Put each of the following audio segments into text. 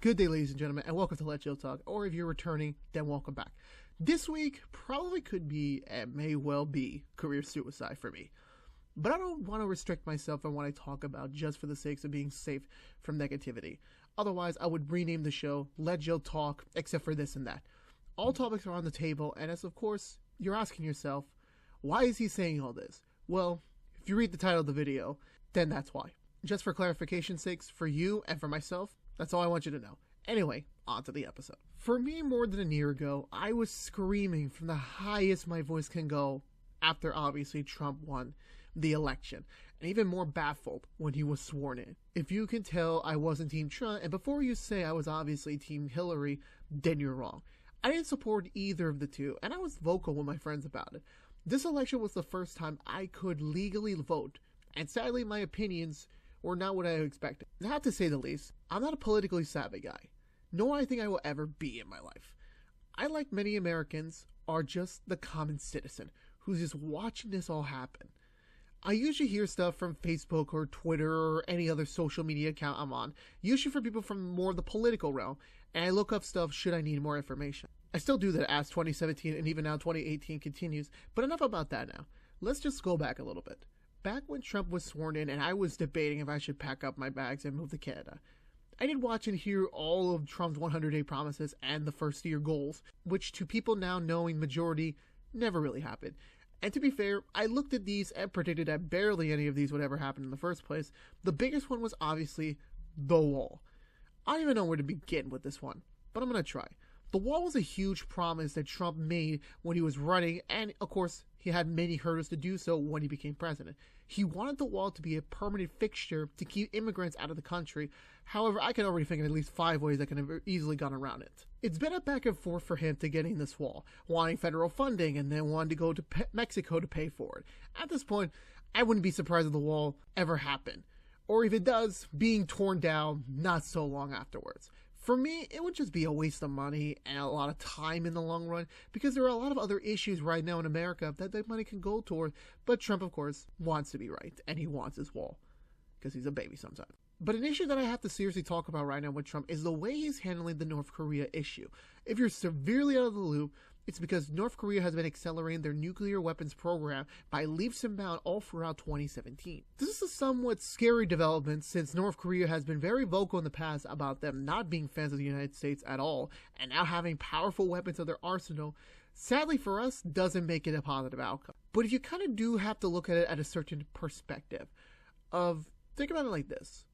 Good day, ladies and gentlemen, and welcome to Let Jill Talk, or if you're returning, then welcome back. This week probably could be, and may well be, career suicide for me. But I don't want to restrict myself on what I talk about just for the sake of being safe from negativity. Otherwise, I would rename the show Let Jill Talk, except for this and that. All topics are on the table, and as of course, you're asking yourself, why is he saying all this? Well, if you read the title of the video, then that's why. Just for clarification's sakes, for you and for myself, that's all I want you to know. Anyway, on to the episode. For me, more than a year ago, I was screaming from the highest my voice can go after obviously Trump won the election, and even more baffled when he was sworn in. If you can tell I wasn't Team Trump, and before you say I was obviously Team Hillary, then you're wrong. I didn't support either of the two, and I was vocal with my friends about it. This election was the first time I could legally vote, and sadly my opinions were not what I expected. Not to say the least, I'm not a politically savvy guy, nor I think I will ever be in my life. I, like many Americans, are just the common citizen who's just watching this all happen. I usually hear stuff from Facebook or Twitter or any other social media account I'm on, usually from people from more of the political realm, and I look up stuff should I need more information. I still do that as 2017 and even now 2018 continues, but enough about that now. Let's just go back a little bit. Back when Trump was sworn in and I was debating if I should pack up my bags and move to Canada, I did watch and hear all of Trump's 100-day promises and the first-year goals, which to people now knowing majority never really happened. And to be fair, I looked at these and predicted that barely any of these would ever happen in the first place. The biggest one was obviously the wall. I don't even know where to begin with this one, but I'm going to try. The wall was a huge promise that Trump made when he was running, and of course, he had many hurdles to do so when he became president. He wanted the wall to be a permanent fixture to keep immigrants out of the country. However, I can already think of at least 5 ways that can have easily gone around it. It's been a back and forth for him to getting this wall, wanting federal funding and then wanting to go to Mexico to pay for it. At this point, I wouldn't be surprised if the wall ever happened. Or if it does, being torn down not so long afterwards. For me, it would just be a waste of money and a lot of time in the long run, because there are a lot of other issues right now in America that that money can go toward, but Trump, of course, wants to be right, and he wants his wall, because he's a baby sometimes. But an issue that I have to seriously talk about right now with Trump is the way he's handling the North Korea issue. If you're severely out of the loop, it's because North Korea has been accelerating their nuclear weapons program by leaps and bounds all throughout 2017. This is a somewhat scary development since North Korea has been very vocal in the past about them not being fans of the United States at all, and now having powerful weapons at their arsenal, sadly for us, doesn't make it a positive outcome. But if you kind of do have to look at it at a certain perspective think about it like this.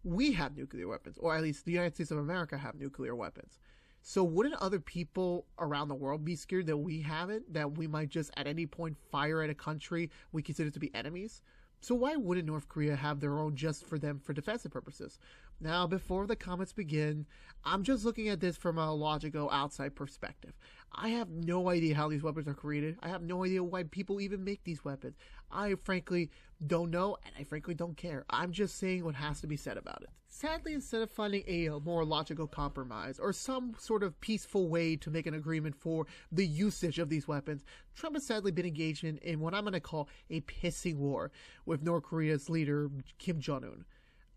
We have nuclear weapons, or at least the United States of America have nuclear weapons. So wouldn't other people around the world be scared that we have it, that we might just at any point fire at a country we consider to be enemies? So why wouldn't North Korea have their own just for them for defensive purposes? Now, before the comments begin, I'm just looking at this from a logical outside perspective. I have no idea how these weapons are created. I have no idea why people even make these weapons. I frankly don't know, and I frankly don't care. I'm just saying what has to be said about it. Sadly, instead of finding a more logical compromise or some sort of peaceful way to make an agreement for the usage of these weapons, Trump has sadly been engaged in what I'm going to call a pissing war with North Korea's leader, Kim Jong-un.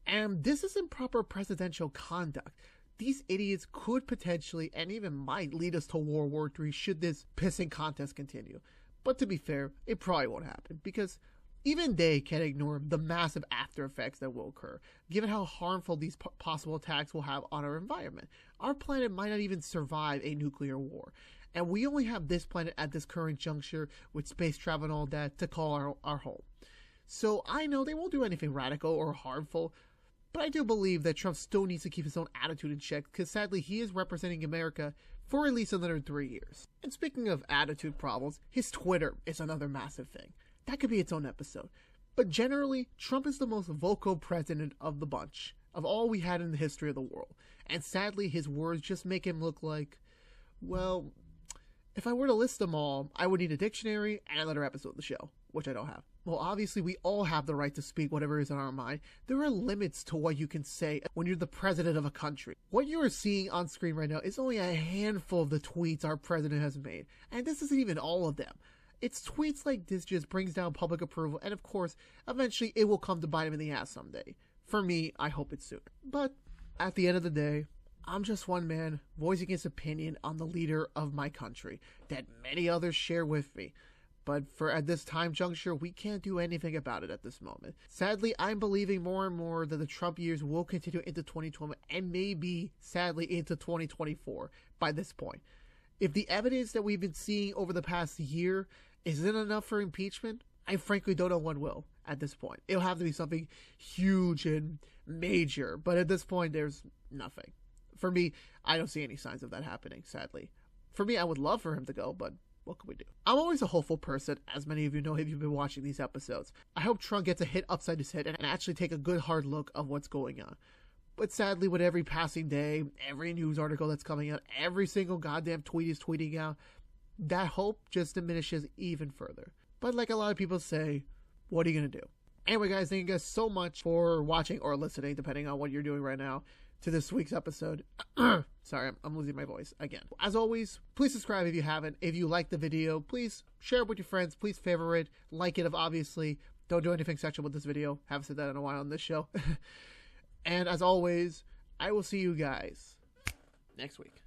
And this is improper presidential conduct. These idiots could potentially and even might lead us to World War III should this pissing contest continue. But to be fair, it probably won't happen because even they can't ignore the massive after effects that will occur, given how harmful these possible attacks will have on our environment. Our planet might not even survive a nuclear war, and we only have this planet at this current juncture with space travel and all that to call our home. So I know they won't do anything radical or harmful, but I do believe that Trump still needs to keep his own attitude in check because sadly he is representing America for at least another 3 years. And speaking of attitude problems, his Twitter is another massive thing. That could be its own episode. But generally, Trump is the most vocal president of the bunch, of all we had in the history of the world. And sadly, his words just make him look like, well, if I were to list them all, I would need a dictionary and another episode of the show, which I don't have. Well, obviously, we all have the right to speak whatever is on our mind. There are limits to what you can say when you're the president of a country. What you are seeing on screen right now is only a handful of the tweets our president has made. And this isn't even all of them. It's tweets like this just brings down public approval, and of course, eventually it will come to bite him in the ass someday. For me, I hope it's soon. But at the end of the day, I'm just one man voicing his opinion on the leader of my country that many others share with me. But at this time juncture, we can't do anything about it at this moment. Sadly, I'm believing more and more that the Trump years will continue into 2020 and maybe, sadly, into 2024 by this point. If the evidence that we've been seeing over the past year isn't enough for impeachment, I frankly don't know what will at this point. It'll have to be something huge and major, but at this point, there's nothing. For me, I don't see any signs of that happening, sadly. For me, I would love for him to go, but what can we do? I'm always a hopeful person, as many of you know if you've been watching these episodes. I hope Trump gets a hit upside his head and actually take a good hard look of what's going on. But sadly, with every passing day, every news article that's coming out, every single goddamn tweet he's tweeting out, that hope just diminishes even further. But like a lot of people say, what are you going to do? Anyway, guys, thank you guys so much for watching or listening, depending on what you're doing right now, to this week's episode. Sorry, I'm losing my voice again. As always, please subscribe if you haven't. If you like the video, please share it with your friends. Please favorite, like it, obviously. Don't do anything sexual with this video. Haven't said that in a while on this show. And as always, I will see you guys next week.